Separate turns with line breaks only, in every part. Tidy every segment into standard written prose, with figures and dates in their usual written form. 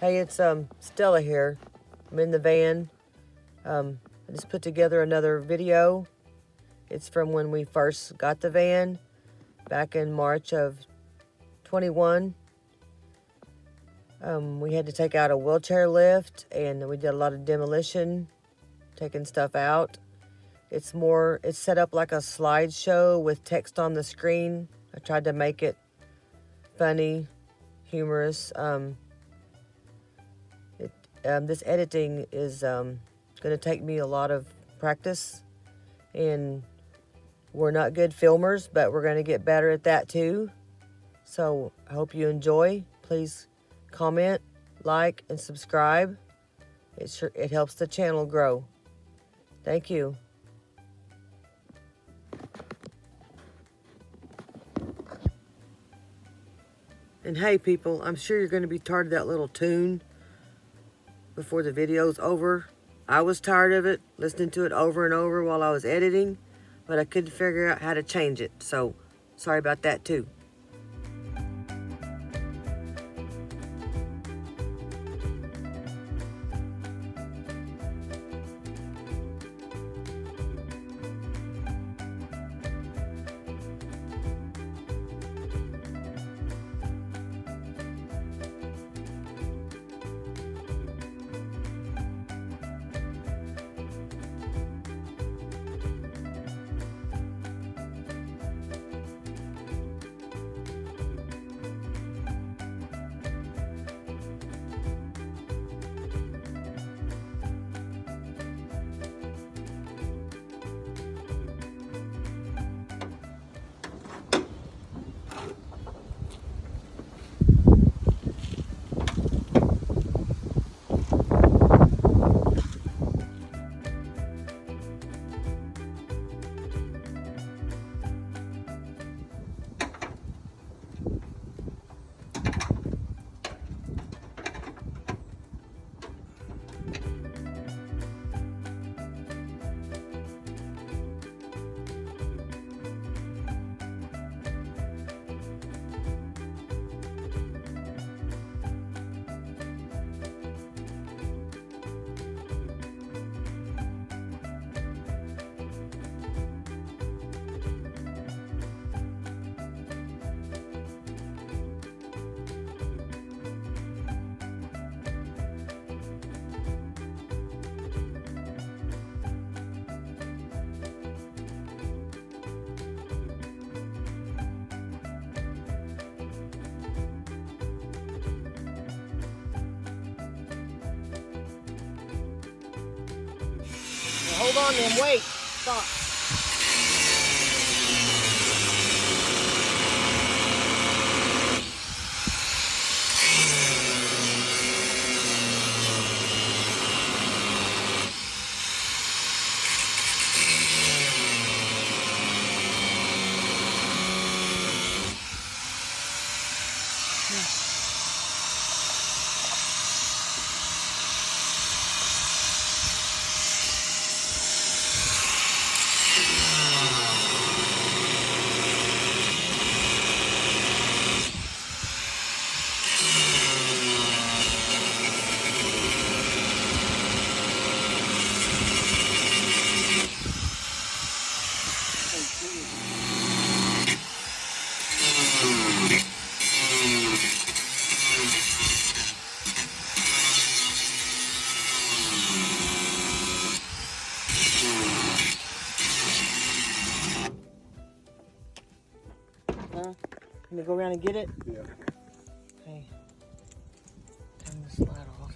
Hey, it's Stella here. I'm in the van. I just put together another video. It's from when we first got the van back in March of 21. We had to take out a wheelchair lift, and we did a lot of demolition, taking stuff out. It's set up like a slideshow with text on the screen. I tried to make it funny, humorous. This editing is going to take me a lot of practice, and we're not good filmers, but we're going to get better at that too. So I hope you enjoy. Please comment, like, and subscribe. It helps the channel grow. Thank you. And hey people, I'm sure you're going to be tired of that little tune before the video's over. I was tired of it, listening to it over and over while I was editing, but I couldn't figure out how to change it. So sorry about that too. Hold on then, wait, stop. Can we go around and get it?
Yeah.
Okay. Turn the slide off.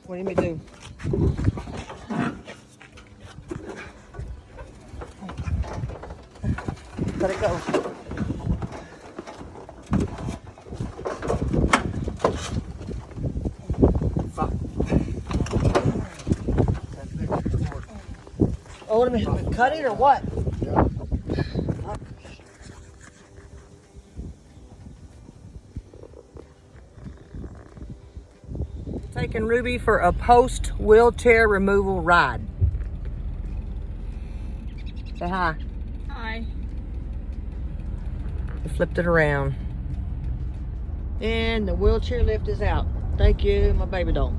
What do you mean do? Let it go. Oh, what am I cutting or what?
Yeah.
Taking Ruby for a post wheelchair removal ride. Say hi.
Hi.
We flipped it around. And the wheelchair lift is out. Thank you, my baby doll.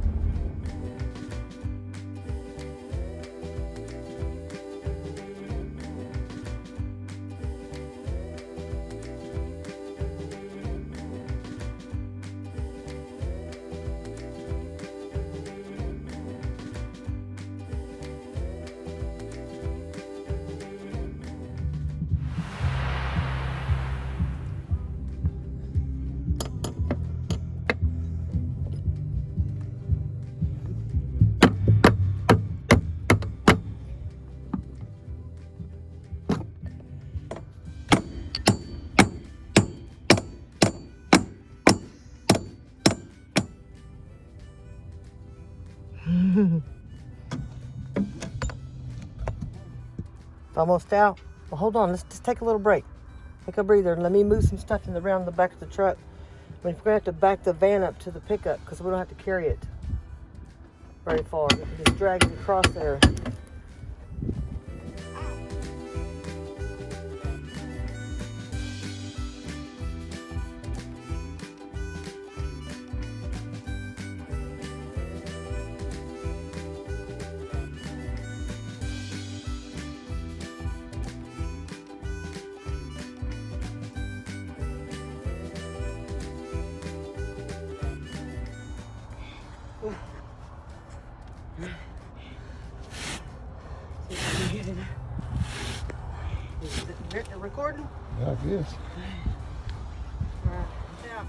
It's almost out. Well, hold on. Let's just take a little break. Take a breather. Let me move some stuff around the back of the truck. We're going to have to back the van up to the pickup because we don't have to carry it very far. We can just drag it across there. Is it recording?
I guess.
All right, yeah.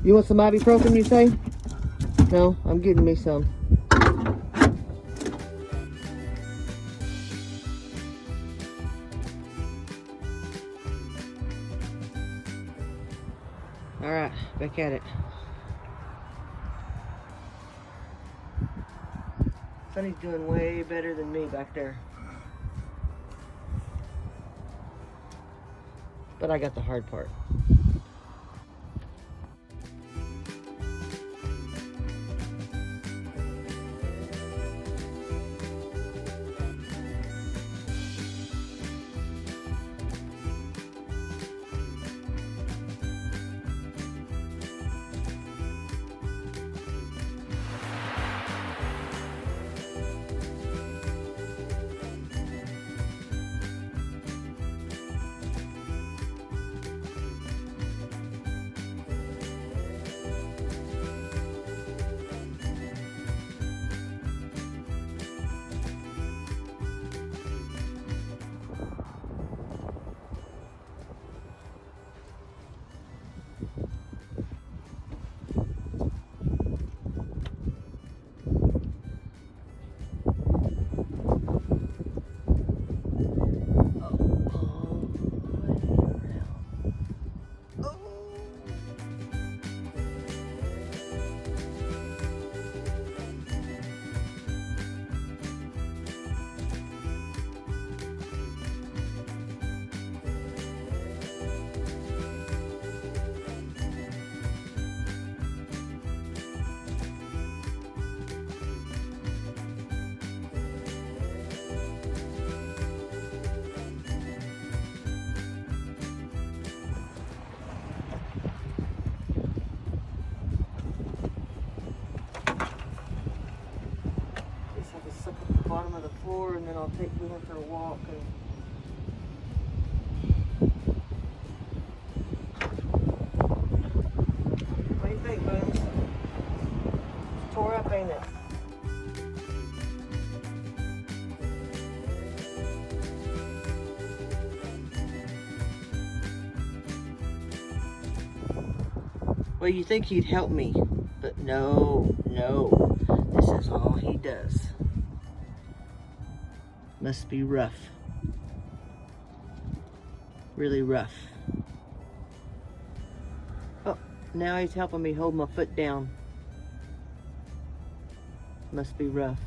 You want some ibuprofen, you say? No, I'm getting me some. All right, back at it. Sunny's doing way better than me back there. But I got the hard part. Bottom of the floor, and then I'll take Boomer for a walk. And what do you think, Boom? It's tore up, ain't it? Well, you think he'd help me, but no, this is all he does. Must be rough. Really rough. Oh, now he's helping me hold my foot down. Must be rough.